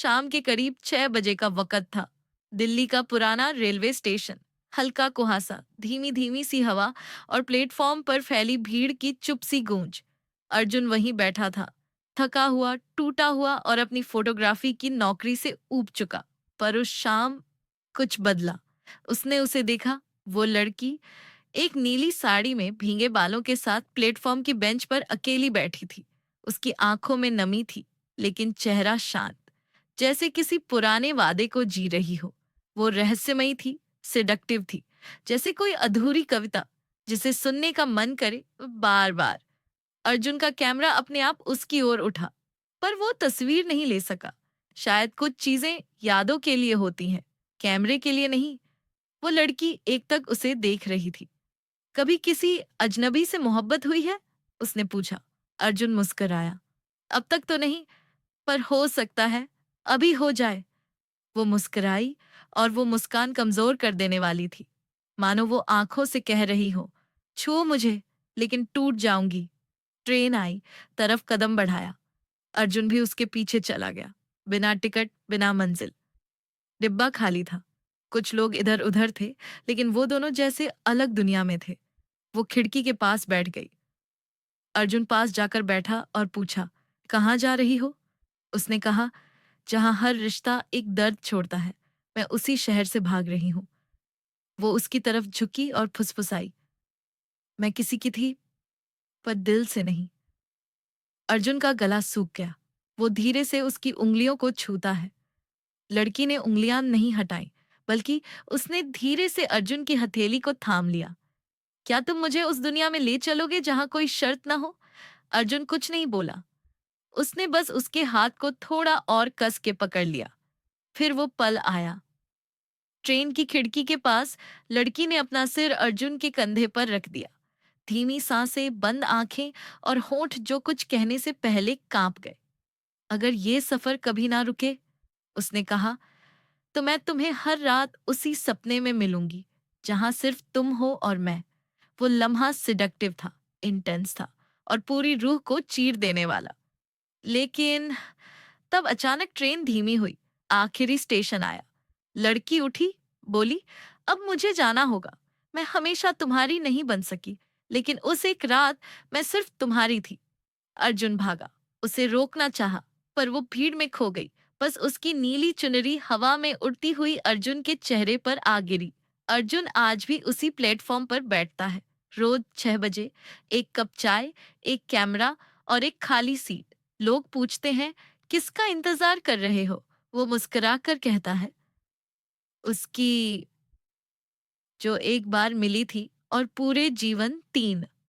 शाम के करीब 6 बजे का वक्त था। दिल्ली का पुराना रेलवे स्टेशन, हल्का कुहासा, धीमी धीमी सी हवा और प्लेटफॉर्म पर फैली भीड़ की चुप सी गूंज। अर्जुन वहीं बैठा था, थका हुआ, टूटा हुआ और अपनी फोटोग्राफी की नौकरी से ऊब चुका। पर उस शाम कुछ बदला। उसने उसे देखा, वो लड़की एक नीली साड़ी में भीगे बालों के साथ प्लेटफॉर्म की बेंच पर अकेली बैठी थी। उसकी आंखों में नमी थी, लेकिन चेहरा शांत, जैसे किसी पुराने वादे को जी रही हो। वो रहस्यमयी थी, सिडक्टिव थी, जैसे कोई अधूरी कविता जिसे सुनने का मन करे बार बार। अर्जुन का कैमरा अपने आप उसकी ओर उठा, पर वो तस्वीर नहीं ले सका। शायद कुछ चीजें यादों के लिए होती हैं, कैमरे के लिए नहीं। वो लड़की एक तक उसे देख रही थी। कभी किसी अजनबी से मोहब्बत हुई है? उसने पूछा। अर्जुन मुस्कुराया। अब तक तो नहीं, पर हो सकता है अभी हो जाए। वो मुस्कुराई, और वो मुस्कान कमजोर कर देने वाली थी, मानो वो आंखों से कह रही हो, छू मुझे, लेकिन टूट जाऊंगी। ट्रेन आई, तरफ कदम बढ़ाया। अर्जुन भी उसके पीछे चला गया, बिना टिकट, बिना मंजिल। डिब्बा खाली था। कुछ लोग इधर उधर थे, लेकिन वो दोनों जैसे अलग दुनिया में थे। वो खिड़की के पास बैठ गई। अर्जुन पास जाकर बैठा और पूछा, कहाँ जा रही हो? उसने कहा, जहां हर रिश्ता एक दर्द छोड़ता है, मैं उसी शहर से भाग रही हूं। वो उसकी तरफ झुकी और फुसफुसाई, मैं किसी की थी, पर दिल से नहीं। अर्जुन का गला सूख गया। वो धीरे से उसकी उंगलियों को छूता है। लड़की ने उंगलियां नहीं हटाई, बल्कि उसने धीरे से अर्जुन की हथेली को थाम लिया। क्या तुम मुझे उस दुनिया में ले चलोगे जहां कोई शर्त ना हो? अर्जुन कुछ नहीं बोला। उसने बस उसके हाथ को थोड़ा और कस के पकड़ लिया। फिर वो पल आया। ट्रेन की खिड़की के पास लड़की ने अपना सिर अर्जुन के कंधे पर रख दिया। धीमी सांसें, बंद आंखें और होंठ जो कुछ कहने से पहले कांप गए। अगर ये सफर कभी ना रुके, उसने कहा, तो मैं तुम्हें हर रात उसी सपने में मिलूंगी, जहां सिर्फ तुम हो और मैं। वो लम्हा सिडक्टिव था, इंटेंस था, और पूरी रूह को चीर देने वाला। लेकिन तब अचानक ट्रेन धीमी हुई। आखिरी स्टेशन आया। लड़की उठी, बोली, अब मुझे जाना होगा। मैं हमेशा तुम्हारी नहीं बन सकी, लेकिन उस एक रात मैं सिर्फ तुम्हारी थी। अर्जुन भागा, उसे रोकना चाहा, पर वो भीड़ में खो गई। बस उसकी नीली चुनरी हवा में उड़ती हुई अर्जुन के चेहरे पर आ गिरी। अर्जुन आज भी उसी प्लेटफॉर्म पर बैठता है, रोज 6 बजे। एक कप चाय, एक कैमरा और एक खाली सीट। लोग पूछते हैं, किसका इंतजार कर रहे हो? वो मुस्कुरा कर कहता है, उसकी जो एक बार मिली थी और पूरे जीवन 3।